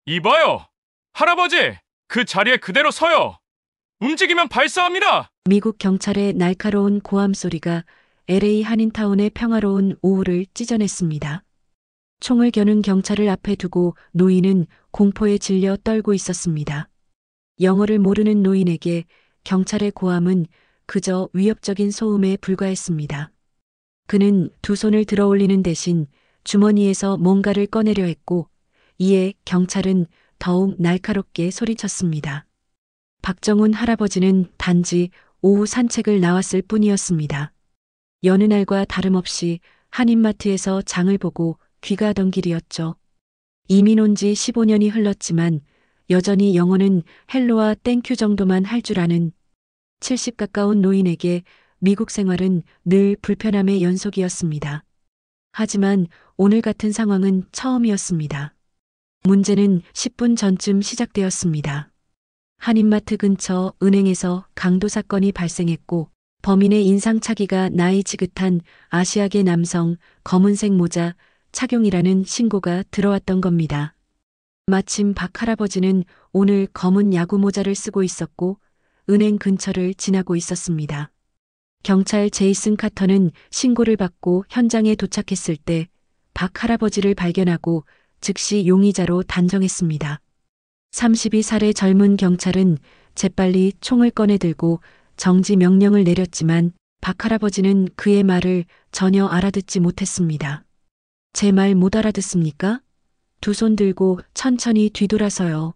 이봐요! 할아버지! 그 자리에 그대로 서요! 움직이면 발사합니다! 미국 경찰의 날카로운 고함 소리가 LA 한인타운의 평화로운 오후를 찢어냈습니다. 총을 겨눈 경찰을 앞에 두고 노인은 공포에 질려 떨고 있었습니다. 영어를 모르는 노인에게 경찰의 고함은 그저 위협적인 소음에 불과했습니다. 그는 두 손을 들어 올리는 대신 주머니에서 뭔가를 꺼내려 했고, 이에 경찰은 더욱 날카롭게 소리쳤습니다. 박정훈 할아버지는 단지 오후 산책을 나왔을 뿐이었습니다. 여느 날과 다름없이 한인마트에서 장을 보고 귀가하던 길이었죠. 이민 온 지 15년이 흘렀지만 여전히 영어는 헬로와 땡큐 정도만 할 줄 아는 70 가까운 노인에게 미국 생활은 늘 불편함의 연속이었습니다. 하지만 오늘 같은 상황은 처음이었습니다. 문제는 10분 전쯤 시작되었습니다. 한인마트 근처 은행에서 강도 사건이 발생했고, 범인의 인상착의가 나이 지긋한 아시아계 남성 검은색 모자 착용이라는 신고가 들어왔던 겁니다. 마침 박 할아버지는 오늘 검은 야구 모자를 쓰고 있었고 은행 근처를 지나고 있었습니다. 경찰 제이슨 카터는 신고를 받고 현장에 도착했을 때 박 할아버지를 발견하고 즉시 용의자로 단정했습니다. 32살의 젊은 경찰은 재빨리 총을 꺼내 들고 정지 명령을 내렸지만 박 할아버지는 그의 말을 전혀 알아듣지 못했습니다. 제 말 못 알아듣습니까? 두 손 들고 천천히 뒤돌아서요.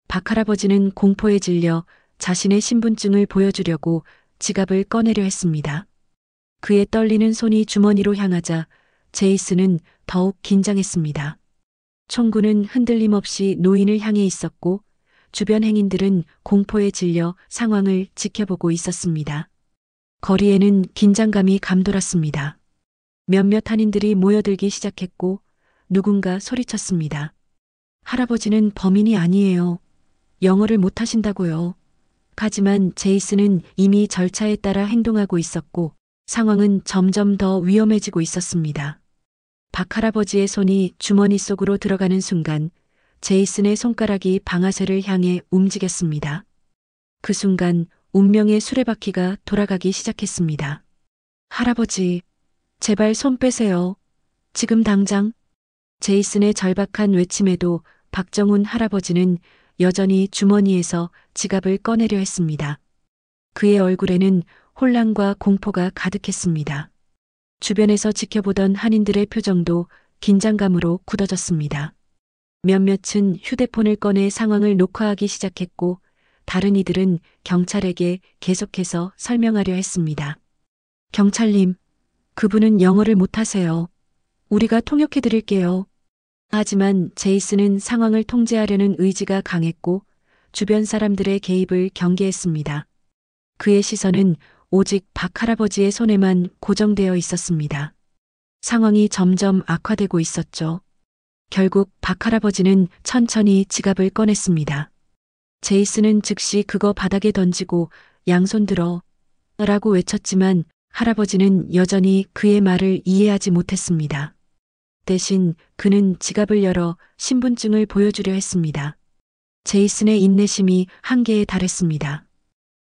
박 할아버지는 공포에 질려 자신의 신분증을 보여주려고 지갑을 꺼내려 했습니다. 그의 떨리는 손이 주머니로 향하자 제이슨은 더욱 긴장했습니다. 총구는 흔들림 없이 노인을 향해 있었고 주변 행인들은 공포에 질려 상황을 지켜보고 있었습니다. 거리에는 긴장감이 감돌았습니다. 몇몇 한인들이 모여들기 시작했고 누군가 소리쳤습니다. 할아버지는 범인이 아니에요. 영어를 못하신다고요. 하지만 제이슨은 이미 절차에 따라 행동하고 있었고 상황은 점점 더 위험해지고 있었습니다. 박 할아버지의 손이 주머니 속으로 들어가는 순간 제이슨의 손가락이 방아쇠를 향해 움직였습니다. 그 순간 운명의 수레바퀴가 돌아가기 시작했습니다. 할아버지, 제발 손 빼세요. 지금 당장. 제이슨의 절박한 외침에도 박정훈 할아버지는 여전히 주머니에서 지갑을 꺼내려 했습니다. 그의 얼굴에는 혼란과 공포가 가득했습니다. 주변에서 지켜보던 한인들의 표정도 긴장감으로 굳어졌습니다. 몇몇은 휴대폰을 꺼내 상황을 녹화하기 시작했고 다른 이들은 경찰에게 계속해서 설명하려 했습니다. 경찰님, 그분은 영어를 못하세요. 우리가 통역해 드릴게요. 하지만 제이슨은 상황을 통제하려는 의지가 강했고 주변 사람들의 개입을 경계했습니다. 그의 시선은 오직 박 할아버지의 손에만 고정되어 있었습니다. 상황이 점점 악화되고 있었죠. 결국 박 할아버지는 천천히 지갑을 꺼냈습니다. 제이슨은 즉시 그거 바닥에 던지고 양손 들어 라고 외쳤지만 할아버지는 여전히 그의 말을 이해하지 못했습니다. 대신 그는 지갑을 열어 신분증을 보여주려 했습니다. 제이슨의 인내심이 한계에 달했습니다.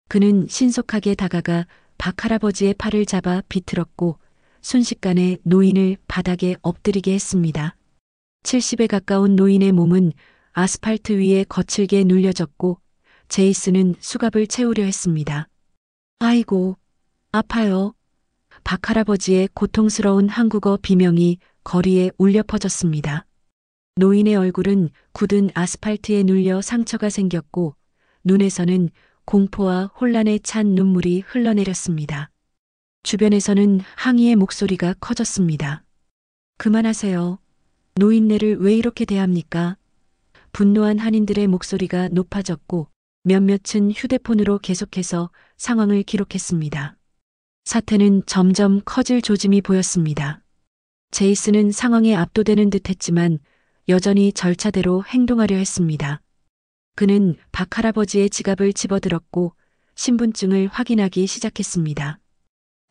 그는 신속하게 다가가 박 할아버지의 팔을 잡아 비틀었고 순식간에 노인을 바닥에 엎드리게 했습니다. 70에 가까운 노인의 몸은 아스팔트 위에 거칠게 눌려졌고 제이슨은 수갑을 채우려 했습니다. 아이고, 아파요. 박 할아버지의 고통스러운 한국어 비명이 거리에 울려 퍼졌습니다. 노인의 얼굴은 굳은 아스팔트에 눌려 상처가 생겼고 눈에서는 공포와 혼란에 찬 눈물이 흘러내렸습니다. 주변에서는 항의의 목소리가 커졌습니다. 그만하세요. 노인네를 왜 이렇게 대합니까? 분노한 한인들의 목소리가 높아졌고 몇몇은 휴대폰으로 계속해서 상황을 기록했습니다. 사태는 점점 커질 조짐이 보였습니다. 제이슨은 상황에 압도되는 듯했지만 여전히 절차대로 행동하려 했습니다. 그는 박 할아버지의 지갑을 집어들었고 신분증을 확인하기 시작했습니다.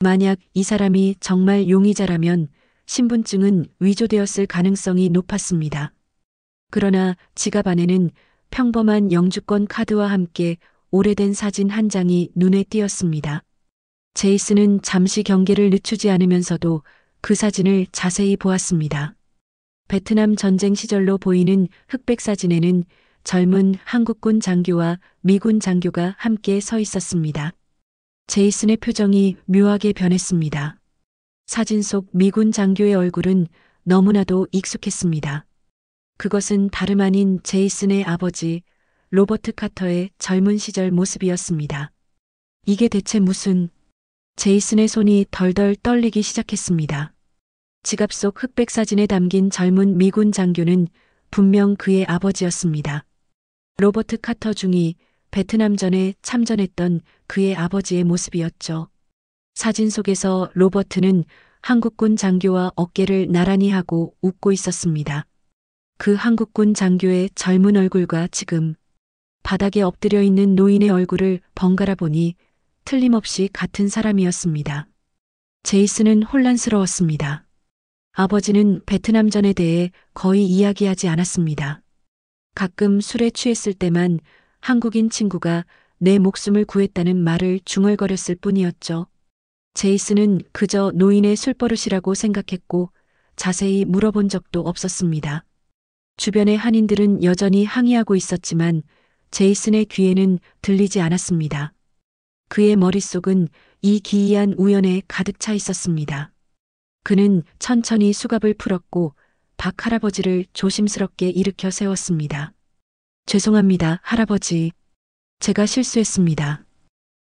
만약 이 사람이 정말 용의자라면 신분증은 위조되었을 가능성이 높았습니다. 그러나 지갑 안에는 평범한 영주권 카드와 함께 오래된 사진 한 장이 눈에 띄었습니다. 제이슨은 잠시 경계를 늦추지 않으면서도 그 사진을 자세히 보았습니다. 베트남 전쟁 시절로 보이는 흑백 사진에는 젊은 한국군 장교와 미군 장교가 함께 서 있었습니다. 제이슨의 표정이 묘하게 변했습니다. 사진 속 미군 장교의 얼굴은 너무나도 익숙했습니다. 그것은 다름 아닌 제이슨의 아버지 로버트 카터의 젊은 시절 모습이었습니다. 이게 대체 무슨... 제이슨의 손이 덜덜 떨리기 시작했습니다. 지갑 속 흑백 사진에 담긴 젊은 미군 장교는 분명 그의 아버지였습니다. 로버트 카터 중이 베트남전에 참전했던 그의 아버지의 모습이었죠. 사진 속에서 로버트는 한국군 장교와 어깨를 나란히 하고 웃고 있었습니다. 그 한국군 장교의 젊은 얼굴과 지금 바닥에 엎드려 있는 노인의 얼굴을 번갈아 보니 틀림없이 같은 사람이었습니다. 제이슨은 혼란스러웠습니다. 아버지는 베트남전에 대해 거의 이야기하지 않았습니다. 가끔 술에 취했을 때만 한국인 친구가 내 목숨을 구했다는 말을 중얼거렸을 뿐이었죠. 제이슨은 그저 노인의 술버릇이라고 생각했고 자세히 물어본 적도 없었습니다. 주변의 한인들은 여전히 항의하고 있었지만 제이슨의 귀에는 들리지 않았습니다. 그의 머릿속은 이 기이한 우연에 가득 차 있었습니다. 그는 천천히 수갑을 풀었고 박 할아버지를 조심스럽게 일으켜 세웠습니다. 죄송합니다, 할아버지. 제가 실수했습니다.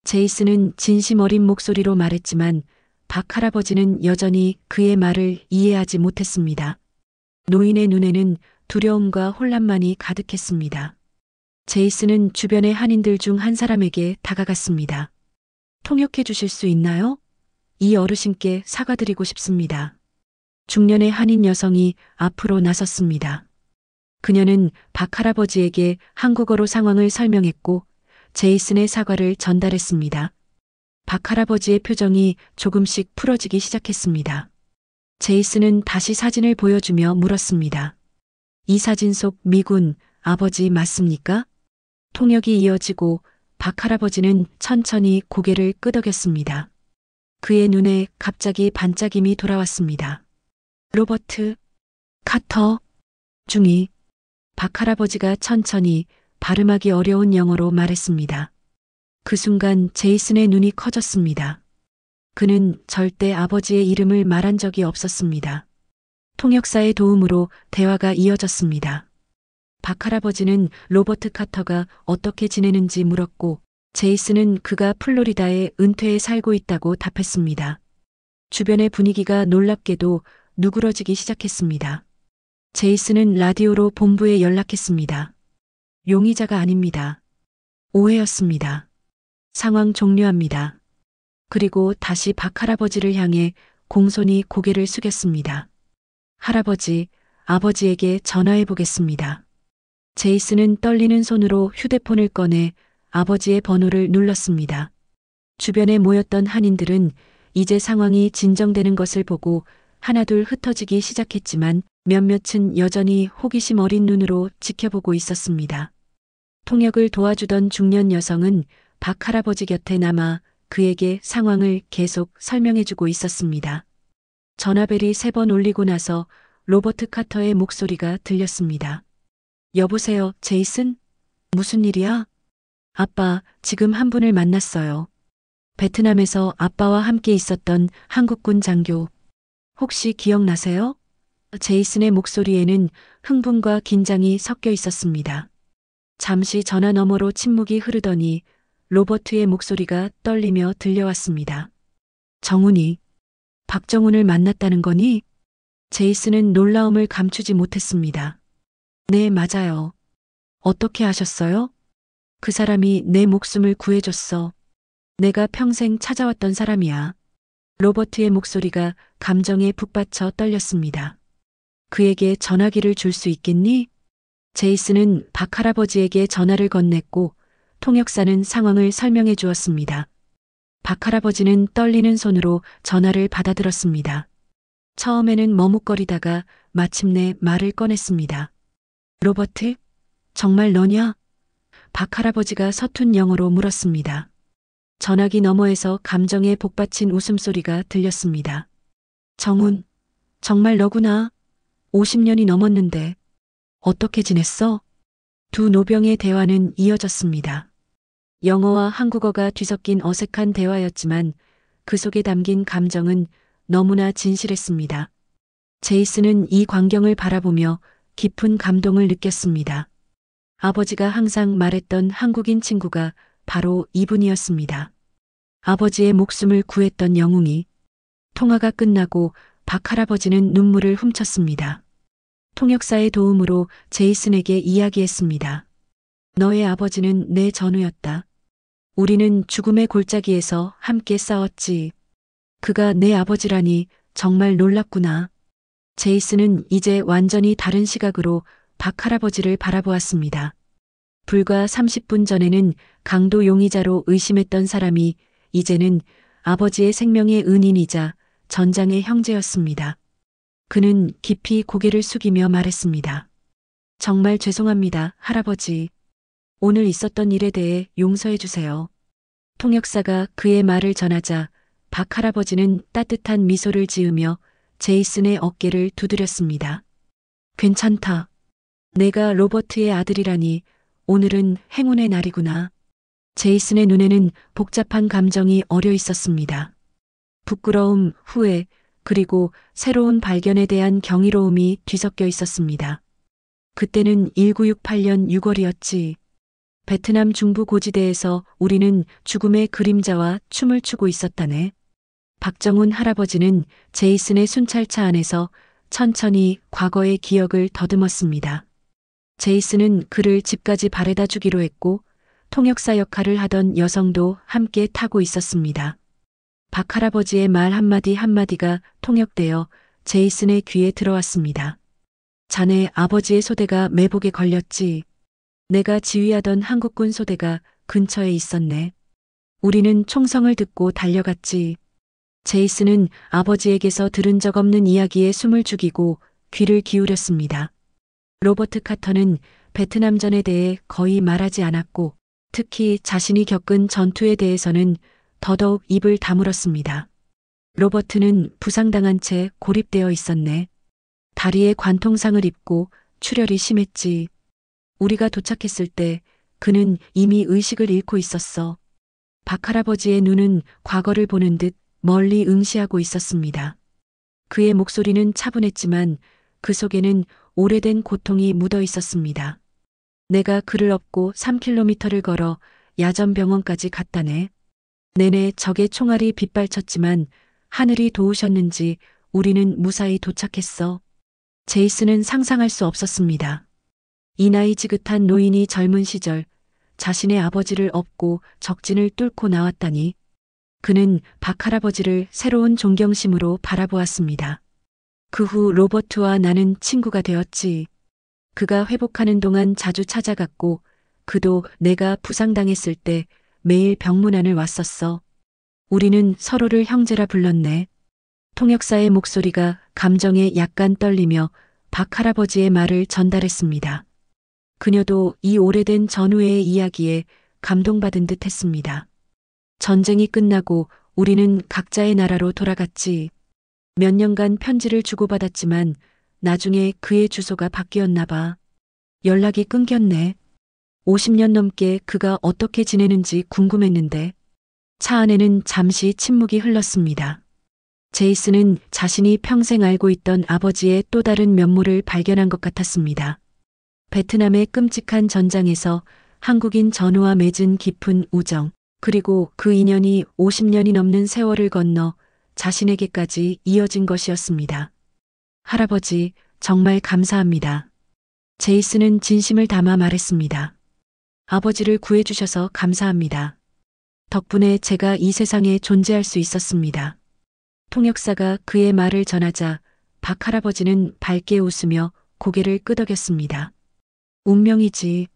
제이슨은 진심 어린 목소리로 말했지만 박 할아버지는 여전히 그의 말을 이해하지 못했습니다. 노인의 눈에는 두려움과 혼란만이 가득했습니다. 제이슨은 주변의 한인들 중 한 사람에게 다가갔습니다. 통역해 주실 수 있나요? 이 어르신께 사과드리고 싶습니다. 중년의 한인 여성이 앞으로 나섰습니다. 그녀는 박 할아버지에게 한국어로 상황을 설명했고 제이슨의 사과를 전달했습니다. 박 할아버지의 표정이 조금씩 풀어지기 시작했습니다. 제이슨은 다시 사진을 보여주며 물었습니다. 이 사진 속 미군 아버지 맞습니까? 통역이 이어지고 박 할아버지는 천천히 고개를 끄덕였습니다. 그의 눈에 갑자기 반짝임이 돌아왔습니다. 로버트 카터 중이 박 할아버지가 천천히 발음하기 어려운 영어로 말했습니다. 그 순간 제이슨의 눈이 커졌습니다. 그는 절대 아버지의 이름을 말한 적이 없었습니다. 통역사의 도움으로 대화가 이어졌습니다. 박 할아버지는 로버트 카터가 어떻게 지내는지 물었고 제이슨은 그가 플로리다에 은퇴해 살고 있다고 답했습니다. 주변의 분위기가 놀랍게도 누그러지기 시작했습니다. 제이슨은 라디오로 본부에 연락했습니다. 용의자가 아닙니다. 오해였습니다. 상황 종료합니다. 그리고 다시 박 할아버지를 향해 공손히 고개를 숙였습니다. 할아버지, 아버지에게 전화해 보겠습니다. 제이슨은 떨리는 손으로 휴대폰을 꺼내 아버지의 번호를 눌렀습니다. 주변에 모였던 한인들은 이제 상황이 진정되는 것을 보고 하나둘 흩어지기 시작했지만 몇몇은 여전히 호기심 어린 눈으로 지켜보고 있었습니다. 통역을 도와주던 중년 여성은 박 할아버지 곁에 남아 그에게 상황을 계속 설명해주고 있었습니다. 전화벨이 3번 울리고 나서 로버트 카터의 목소리가 들렸습니다. 여보세요, 제이슨? 무슨 일이야? 아빠, 지금 한 분을 만났어요. 베트남에서 아빠와 함께 있었던 한국군 장교. 혹시 기억나세요? 제이슨의 목소리에는 흥분과 긴장이 섞여 있었습니다. 잠시 전화 너머로 침묵이 흐르더니 로버트의 목소리가 떨리며 들려왔습니다. 정훈이, 박정훈을 만났다는 거니? 제이슨은 놀라움을 감추지 못했습니다. 네, 맞아요. 어떻게 아셨어요? 그 사람이 내 목숨을 구해줬어. 내가 평생 찾아왔던 사람이야. 로버트의 목소리가 감정에 북받쳐 떨렸습니다. 그에게 전화기를 줄 수 있겠니? 제이슨은 박 할아버지에게 전화를 건넸고 통역사는 상황을 설명해 주었습니다. 박 할아버지는 떨리는 손으로 전화를 받아들었습니다. 처음에는 머뭇거리다가 마침내 말을 꺼냈습니다. 로버트? 정말 너냐? 박 할아버지가 서툰 영어로 물었습니다. 전화기 너머에서 감정에 복받친 웃음소리가 들렸습니다. 정훈, 정말 너구나. 50년이 넘었는데 어떻게 지냈어? 두 노병의 대화는 이어졌습니다. 영어와 한국어가 뒤섞인 어색한 대화였지만 그 속에 담긴 감정은 너무나 진실했습니다. 제이슨은 이 광경을 바라보며 깊은 감동을 느꼈습니다. 아버지가 항상 말했던 한국인 친구가 바로 이분이었습니다. 아버지의 목숨을 구했던 영웅이. 통화가 끝나고 박 할아버지는 눈물을 훔쳤습니다. 통역사의 도움으로 제이슨에게 이야기했습니다. 너의 아버지는 내 전우였다. 우리는 죽음의 골짜기에서 함께 싸웠지. 그가 내 아버지라니 정말 놀랍구나. 제이슨은 이제 완전히 다른 시각으로 박 할아버지를 바라보았습니다. 불과 30분 전에는 강도 용의자로 의심했던 사람이 이제는 아버지의 생명의 은인이자 전장의 형제였습니다. 그는 깊이 고개를 숙이며 말했습니다. 정말 죄송합니다, 할아버지. 오늘 있었던 일에 대해 용서해 주세요. 통역사가 그의 말을 전하자 박 할아버지는 따뜻한 미소를 지으며 제이슨의 어깨를 두드렸습니다. 괜찮다. 내가 로버트의 아들이라니 오늘은 행운의 날이구나. 제이슨의 눈에는 복잡한 감정이 어려 있었습니다. 부끄러움, 후회, 그리고 새로운 발견에 대한 경이로움이 뒤섞여 있었습니다. 그때는 1968년 6월이었지. 베트남 중부 고지대에서 우리는 죽음의 그림자와 춤을 추고 있었다네. 박정훈 할아버지는 제이슨의 순찰차 안에서 천천히 과거의 기억을 더듬었습니다. 제이슨은 그를 집까지 바래다 주기로 했고 통역사 역할을 하던 여성도 함께 타고 있었습니다. 박 할아버지의 말 한마디 한마디가 통역되어 제이슨의 귀에 들어왔습니다. 자네 아버지의 소대가 매복에 걸렸지. 내가 지휘하던 한국군 소대가 근처에 있었네. 우리는 총성을 듣고 달려갔지. 제이슨은 아버지에게서 들은 적 없는 이야기에 숨을 죽이고 귀를 기울였습니다. 로버트 카터는 베트남전에 대해 거의 말하지 않았고 특히 자신이 겪은 전투에 대해서는 더더욱 입을 다물었습니다. 로버트는 부상당한 채 고립되어 있었네. 다리에 관통상을 입고 출혈이 심했지. 우리가 도착했을 때 그는 이미 의식을 잃고 있었어. 박 할아버지의 눈은 과거를 보는 듯 멀리 응시하고 있었습니다. 그의 목소리는 차분했지만 그 속에는 오래된 고통이 묻어 있었습니다. 내가 그를 업고 3km를 걸어 야전병원까지 갔다네. 내내 적의 총알이 빗발쳤지만 하늘이 도우셨는지 우리는 무사히 도착했어. 제이슨은 상상할 수 없었습니다. 이 나이 지긋한 노인이 젊은 시절 자신의 아버지를 업고 적진을 뚫고 나왔다니. 그는 박 할아버지를 새로운 존경심으로 바라보았습니다. 그 후 로버트와 나는 친구가 되었지. 그가 회복하는 동안 자주 찾아갔고 그도 내가 부상당했을 때 매일 병문안을 왔었어. 우리는 서로를 형제라 불렀네. 통역사의 목소리가 감정에 약간 떨리며 박 할아버지의 말을 전달했습니다. 그녀도 이 오래된 전우회의 이야기에 감동받은 듯 했습니다. 전쟁이 끝나고 우리는 각자의 나라로 돌아갔지. 몇 년간 편지를 주고받았지만 나중에 그의 주소가 바뀌었나 봐. 연락이 끊겼네. 50년 넘게 그가 어떻게 지내는지 궁금했는데. 차 안에는 잠시 침묵이 흘렀습니다. 제이슨은 자신이 평생 알고 있던 아버지의 또 다른 면모를 발견한 것 같았습니다. 베트남의 끔찍한 전장에서 한국인 전우와 맺은 깊은 우정, 그리고 그 인연이 50년이 넘는 세월을 건너 자신에게까지 이어진 것이었습니다. 할아버지, 정말 감사합니다. 제이슨은 진심을 담아 말했습니다. 아버지를 구해주셔서 감사합니다. 덕분에 제가 이 세상에 존재할 수 있었습니다. 통역사가 그의 말을 전하자 박 할아버지는 밝게 웃으며 고개를 끄덕였습니다. 운명이지.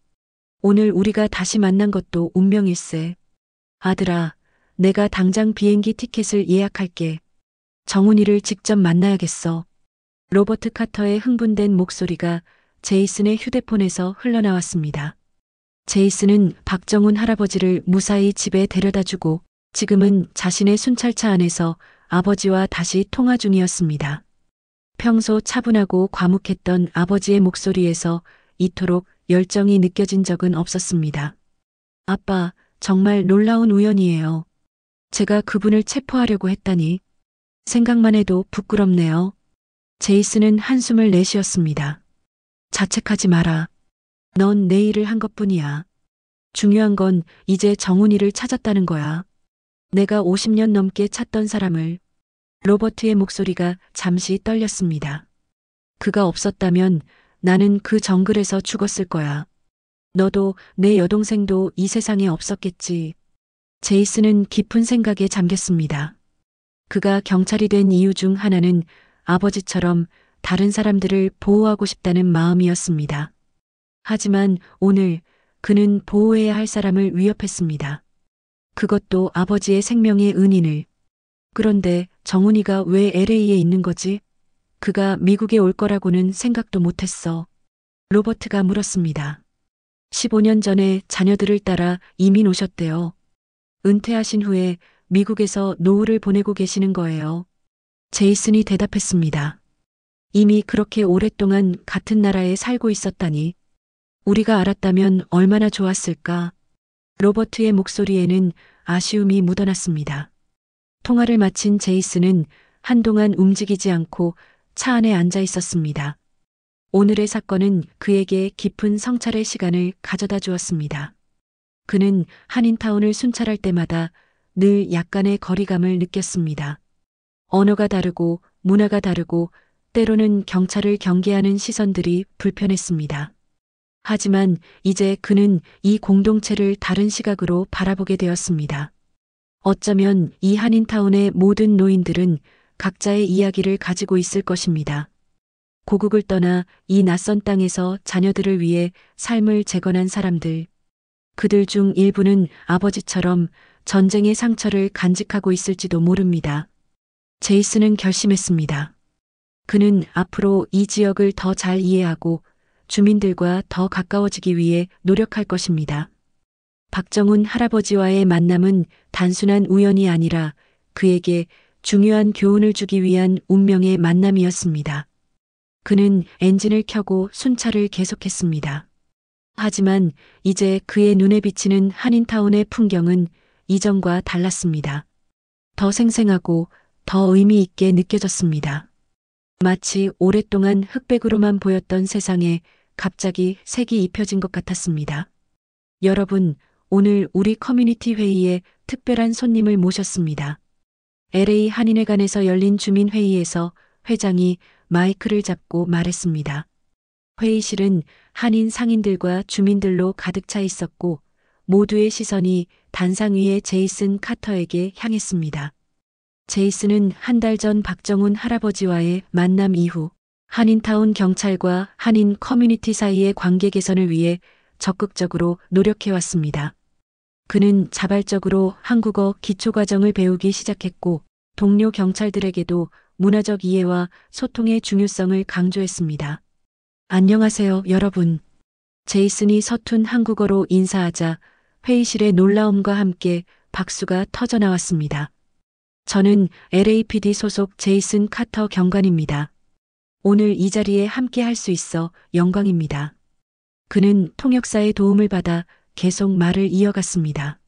오늘 우리가 다시 만난 것도 운명일세. 아들아, 내가 당장 비행기 티켓을 예약할게. 정훈이를 직접 만나야겠어. 로버트 카터의 흥분된 목소리가 제이슨의 휴대폰에서 흘러나왔습니다. 제이슨은 박정훈 할아버지를 무사히 집에 데려다주고 지금은 자신의 순찰차 안에서 아버지와 다시 통화 중이었습니다. 평소 차분하고 과묵했던 아버지의 목소리에서 이토록 열정이 느껴진 적은 없었습니다. 아빠, 정말 놀라운 우연이에요. 제가 그분을 체포하려고 했다니. 생각만 해도 부끄럽네요. 제이슨은 한숨을 내쉬었습니다. 자책하지 마라. 넌 내 일을 한 것뿐이야. 중요한 건 이제 정훈이를 찾았다는 거야. 내가 50년 넘게 찾던 사람을. 로버트의 목소리가 잠시 떨렸습니다. 그가 없었다면 나는 그 정글에서 죽었을 거야. 너도 내 여동생도 이 세상에 없었겠지. 제이슨은 깊은 생각에 잠겼습니다. 그가 경찰이 된 이유 중 하나는 아버지처럼 다른 사람들을 보호하고 싶다는 마음이었습니다. 하지만 오늘 그는 보호해야 할 사람을 위협했습니다. 그것도 아버지의 생명의 은인을. 그런데 정훈이가 왜 LA에 있는 거지? 그가 미국에 올 거라고는 생각도 못했어. 로버트가 물었습니다. 15년 전에 자녀들을 따라 이민 오셨대요. 은퇴하신 후에 미국에서 노후를 보내고 계시는 거예요. 제이슨이 대답했습니다. 이미 그렇게 오랫동안 같은 나라에 살고 있었다니. 우리가 알았다면 얼마나 좋았을까. 로버트의 목소리에는 아쉬움이 묻어났습니다. 통화를 마친 제이슨은 한동안 움직이지 않고 차 안에 앉아 있었습니다. 오늘의 사건은 그에게 깊은 성찰의 시간을 가져다 주었습니다. 그는 한인타운을 순찰할 때마다 늘 약간의 거리감을 느꼈습니다. 언어가 다르고 문화가 다르고 때로는 경찰을 경계하는 시선들이 불편했습니다. 하지만 이제 그는 이 공동체를 다른 시각으로 바라보게 되었습니다. 어쩌면 이 한인타운의 모든 노인들은 각자의 이야기를 가지고 있을 것입니다. 고국을 떠나 이 낯선 땅에서 자녀들을 위해 삶을 재건한 사람들. 그들 중 일부는 아버지처럼 전쟁의 상처를 간직하고 있을지도 모릅니다. 제이슨은 결심했습니다. 그는 앞으로 이 지역을 더 잘 이해하고 주민들과 더 가까워지기 위해 노력할 것입니다. 박정훈 할아버지와의 만남은 단순한 우연이 아니라 그에게 중요한 교훈을 주기 위한 운명의 만남이었습니다. 그는 엔진을 켜고 순찰을 계속했습니다. 하지만 이제 그의 눈에 비치는 한인타운의 풍경은 이전과 달랐습니다. 더 생생하고 더 의미 있게 느껴졌습니다. 마치 오랫동안 흑백으로만 보였던 세상에 갑자기 색이 입혀진 것 같았습니다. 여러분, 오늘 우리 커뮤니티 회의에 특별한 손님을 모셨습니다. LA 한인회관에서 열린 주민회의에서 회장이 마이크를 잡고 말했습니다. 회의실은 한인 상인들과 주민들로 가득 차 있었고 모두의 시선이 단상 위의 제이슨 카터에게 향했습니다. 제이슨은 한 달 전 박정훈 할아버지와의 만남 이후 한인타운 경찰과 한인 커뮤니티 사이의 관계 개선을 위해 적극적으로 노력해왔습니다. 그는 자발적으로 한국어 기초과정을 배우기 시작했고 동료 경찰들에게도 문화적 이해와 소통의 중요성을 강조했습니다. 안녕하세요, 여러분. 제이슨이 서툰 한국어로 인사하자 회의실의 놀라움과 함께 박수가 터져 나왔습니다. 저는 LAPD 소속 제이슨 카터 경관입니다. 오늘 이 자리에 함께 할 수 있어 영광입니다. 그는 통역사의 도움을 받아 계속 말을 이어갔습니다.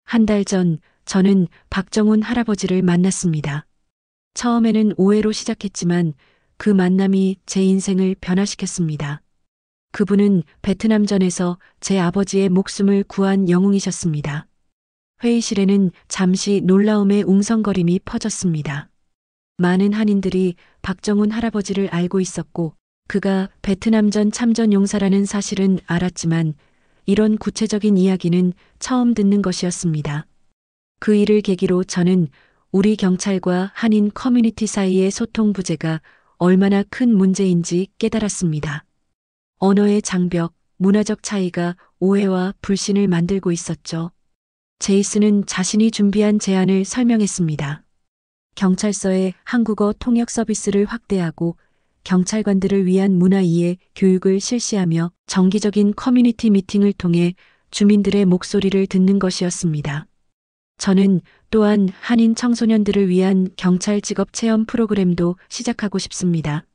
한 달 전 저는 박정훈 할아버지를 만났습니다. 처음에는 오해로 시작했지만 그 만남이 제 인생을 변화시켰습니다. 그분은 베트남전에서 제 아버지의 목숨을 구한 영웅이셨습니다. 회의실에는 잠시 놀라움의 웅성거림이 퍼졌습니다. 많은 한인들이 박정훈 할아버지를 알고 있었고 그가 베트남전 참전 용사라는 사실은 알았지만 이런 구체적인 이야기는 처음 듣는 것이었습니다. 그 일을 계기로 저는 우리 경찰과 한인 커뮤니티 사이의 소통 부재가 얼마나 큰 문제인지 깨달았습니다. 언어의 장벽, 문화적 차이가 오해와 불신을 만들고 있었죠. 제이슨은 자신이 준비한 제안을 설명했습니다. 경찰서의 한국어 통역 서비스를 확대하고 경찰관들을 위한 문화 이해 교육을 실시하며 정기적인 커뮤니티 미팅을 통해 주민들의 목소리를 듣는 것이었습니다. 저는 또한 한인 청소년들을 위한 경찰 직업 체험 프로그램도 시작하고 싶습니다.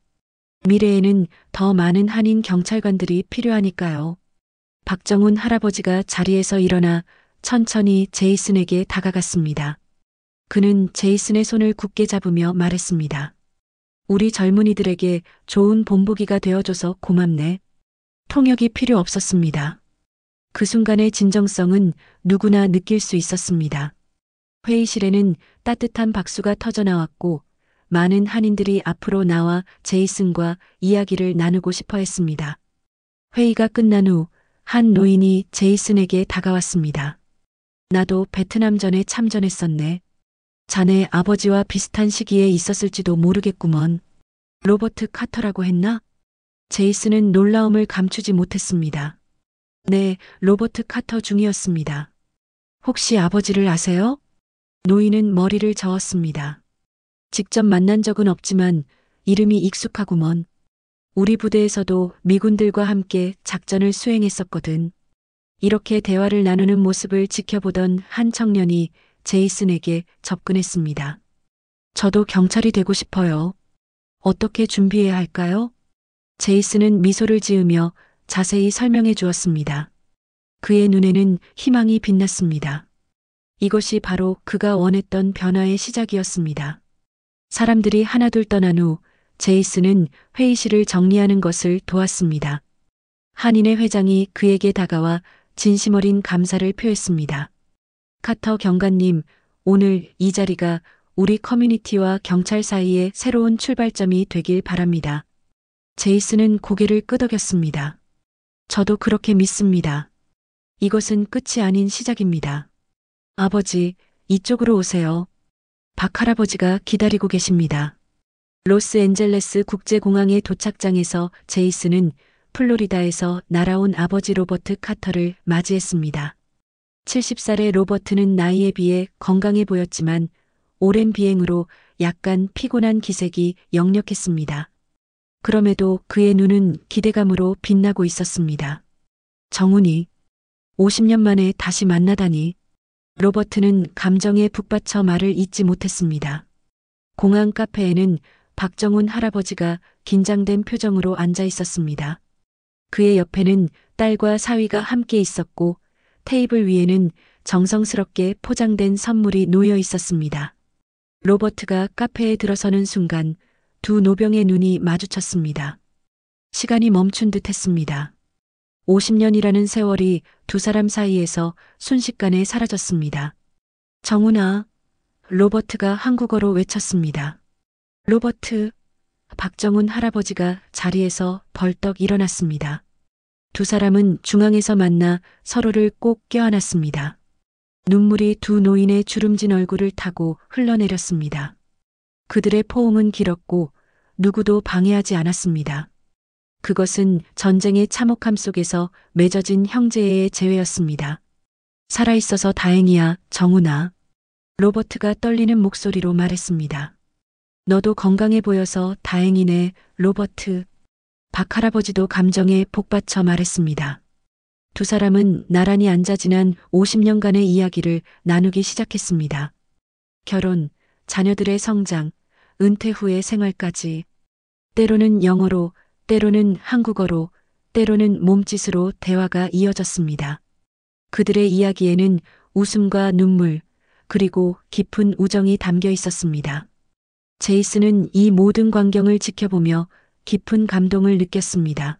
미래에는 더 많은 한인 경찰관들이 필요하니까요. 박정훈 할아버지가 자리에서 일어나 천천히 제이슨에게 다가갔습니다. 그는 제이슨의 손을 굳게 잡으며 말했습니다. 우리 젊은이들에게 좋은 본보기가 되어줘서 고맙네. 통역이 필요 없었습니다. 그 순간의 진정성은 누구나 느낄 수 있었습니다. 회의실에는 따뜻한 박수가 터져나왔고 많은 한인들이 앞으로 나와 제이슨과 이야기를 나누고 싶어 했습니다. 회의가 끝난 후 한 노인이 제이슨에게 다가왔습니다. 나도 베트남전에 참전했었네. 자네 아버지와 비슷한 시기에 있었을지도 모르겠구먼. 로버트 카터라고 했나? 제이슨은 놀라움을 감추지 못했습니다. 네, 로버트 카터 중이었습니다. 혹시 아버지를 아세요? 노인은 머리를 저었습니다. 직접 만난 적은 없지만 이름이 익숙하구먼. 우리 부대에서도 미군들과 함께 작전을 수행했었거든. 이렇게 대화를 나누는 모습을 지켜보던 한 청년이 제이슨에게 접근했습니다. 저도 경찰이 되고 싶어요. 어떻게 준비해야 할까요? 제이슨은 미소를 지으며 자세히 설명해 주었습니다. 그의 눈에는 희망이 빛났습니다. 이것이 바로 그가 원했던 변화의 시작이었습니다. 사람들이 하나둘 떠난 후 제이슨은 회의실을 정리하는 것을 도왔습니다. 한인회 회장이 그에게 다가와 진심 어린 감사를 표했습니다. 카터 경관님, 오늘 이 자리가 우리 커뮤니티와 경찰 사이의 새로운 출발점이 되길 바랍니다. 제이슨은 고개를 끄덕였습니다. 저도 그렇게 믿습니다. 이것은 끝이 아닌 시작입니다. 아버지, 이쪽으로 오세요. 박 할아버지가 기다리고 계십니다. 로스앤젤레스 국제공항의 도착장에서 제이슨은 플로리다에서 날아온 아버지 로버트 카터를 맞이했습니다. 70살의 로버트는 나이에 비해 건강해 보였지만 오랜 비행으로 약간 피곤한 기색이 역력했습니다. 그럼에도 그의 눈은 기대감으로 빛나고 있었습니다. 정훈이 50년 만에 다시 만나다니. 로버트는 감정에 북받쳐 말을 잇지 못했습니다. 공항 카페에는 박정훈 할아버지가 긴장된 표정으로 앉아 있었습니다. 그의 옆에는 딸과 사위가 함께 있었고 테이블 위에는 정성스럽게 포장된 선물이 놓여 있었습니다. 로버트가 카페에 들어서는 순간 두 노병의 눈이 마주쳤습니다. 시간이 멈춘 듯 했습니다. 50년이라는 세월이 두 사람 사이에서 순식간에 사라졌습니다. 정훈아, 로버트가 한국어로 외쳤습니다. 로버트, 박정훈 할아버지가 자리에서 벌떡 일어났습니다. 두 사람은 중앙에서 만나 서로를 꼭 껴안았습니다. 눈물이 두 노인의 주름진 얼굴을 타고 흘러내렸습니다. 그들의 포옹은 길었고 누구도 방해하지 않았습니다. 그것은 전쟁의 참혹함 속에서 맺어진 형제의 재회였습니다. 살아있어서 다행이야, 정훈아. 로버트가 떨리는 목소리로 말했습니다. 너도 건강해 보여서 다행이네, 로버트. 박 할아버지도 감정에 복받쳐 말했습니다. 두 사람은 나란히 앉아 지난 50년간의 이야기를 나누기 시작했습니다. 결혼, 자녀들의 성장, 은퇴 후의 생활까지. 때로는 영어로, 때로는 한국어로, 때로는 몸짓으로 대화가 이어졌습니다. 그들의 이야기에는 웃음과 눈물, 그리고 깊은 우정이 담겨 있었습니다. 제이슨은 이 모든 광경을 지켜보며 깊은 감동을 느꼈습니다.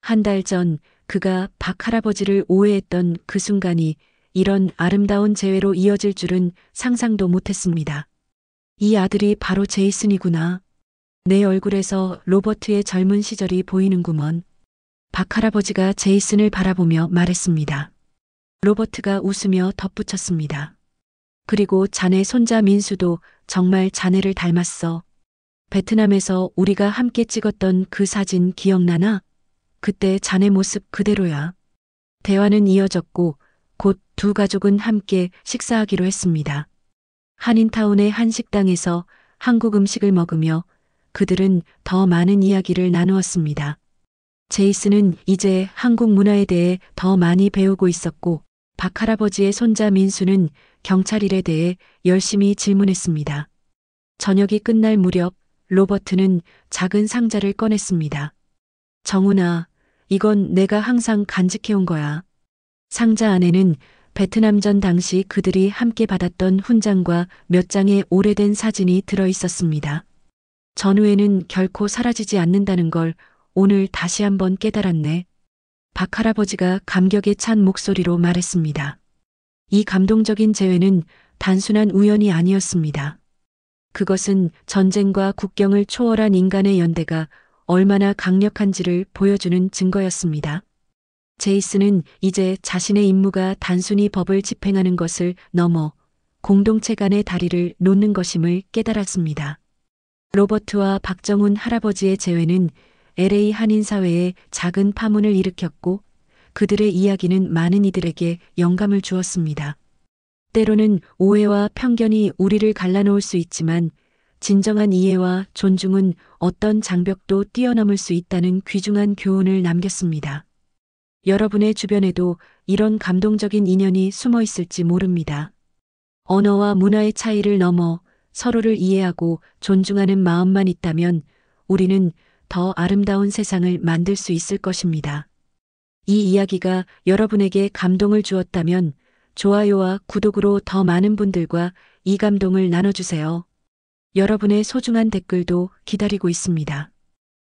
한 달 전 그가 박 할아버지를 오해했던 그 순간이 이런 아름다운 재회로 이어질 줄은 상상도 못했습니다. 이 아들이 바로 제이슨이구나. 내 얼굴에서 로버트의 젊은 시절이 보이는구먼. 박 할아버지가 제이슨을 바라보며 말했습니다. 로버트가 웃으며 덧붙였습니다. 그리고 자네 손자 민수도 정말 자네를 닮았어. 베트남에서 우리가 함께 찍었던 그 사진 기억나나? 그때 자네 모습 그대로야. 대화는 이어졌고 곧 두 가족은 함께 식사하기로 했습니다. 한인타운의 한 식당에서 한국 음식을 먹으며 그들은 더 많은 이야기를 나누었습니다. 제이슨은 이제 한국 문화에 대해 더 많이 배우고 있었고, 박 할아버지의 손자 민수는 경찰 일에 대해 열심히 질문했습니다. 저녁이 끝날 무렵 로버트는 작은 상자를 꺼냈습니다. 정훈아, 이건 내가 항상 간직해온 거야. 상자 안에는 베트남전 당시 그들이 함께 받았던 훈장과 몇 장의 오래된 사진이 들어 있었습니다. 전후에는 결코 사라지지 않는다는 걸 오늘 다시 한번 깨달았네. 박 할아버지가 감격에 찬 목소리로 말했습니다. 이 감동적인 재회는 단순한 우연이 아니었습니다. 그것은 전쟁과 국경을 초월한 인간의 연대가 얼마나 강력한지를 보여주는 증거였습니다. 제이슨은 이제 자신의 임무가 단순히 법을 집행하는 것을 넘어 공동체 간의 다리를 놓는 것임을 깨달았습니다. 로버트와 박정훈 할아버지의 재회는 LA 한인사회에 작은 파문을 일으켰고, 그들의 이야기는 많은 이들에게 영감을 주었습니다. 때로는 오해와 편견이 우리를 갈라놓을 수 있지만, 진정한 이해와 존중은 어떤 장벽도 뛰어넘을 수 있다는 귀중한 교훈을 남겼습니다. 여러분의 주변에도 이런 감동적인 인연이 숨어 있을지 모릅니다. 언어와 문화의 차이를 넘어 서로를 이해하고 존중하는 마음만 있다면 우리는 더 아름다운 세상을 만들 수 있을 것입니다. 이 이야기가 여러분에게 감동을 주었다면 좋아요와 구독으로 더 많은 분들과 이 감동을 나눠주세요. 여러분의 소중한 댓글도 기다리고 있습니다.